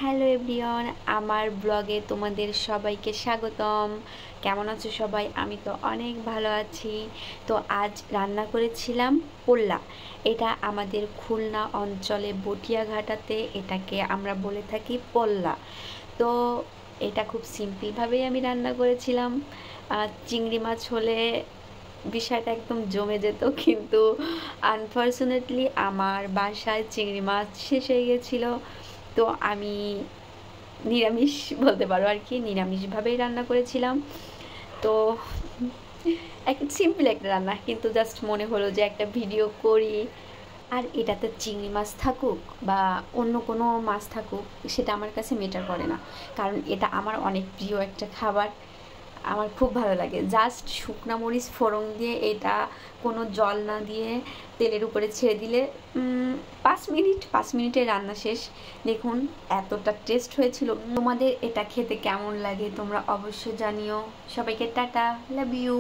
Hello everyone, আমার ব্লগে তোমাদের সবাইকে স্বাগতম। কেমন আছো সবাই? আমি তো অনেক ভালো আছি। তো আজ রান্না করেছিলাম পোল্লা। এটা আমাদের খুলনা অঞ্চলে বটিয়াঘাটাতে এটাকে আমরা বলে থাকি পোল্লা। তো এটা খুব সিম্পলভাবেই আমি রান্না করেছিলাম। চিংড়ি মাছ হলে বিষয়টা একদম জমে যেত, কিন্তু আনফর্চুনেটলি আমার বাসায় চিংড়ি মাছ শেষ হয়ে গেছিলো। তো আমি নিরামিষ বলতে পারো আর কি, নিরামিষভাবেই রান্না করেছিলাম। তো এক সিম্পল একটা রান্না, কিন্তু জাস্ট মনে হলো যে একটা ভিডিও করি। আর এটাতে চিংড়ি মাছ থাকুক বা অন্য কোনো মাছ থাকুক, সেটা আমার কাছে ম্যাটার করে না, কারণ এটা আমার অনেক প্রিয় একটা খাবার। আমার খুব ভালো লাগে। জাস্ট শুকনো মরিচ ফোড়ন দিয়ে, এটা কোনো জল না দিয়ে তেলের উপরে ছেড়ে দিলে 5 মিনিটে রান্না শেষ। দেখুন এতটা টেস্ট হয়েছিল। তোমাদের এটা খেতে কেমন লাগে তোমরা অবশ্যই জানিও। সবাইকে টাটা, লাভ ইউ।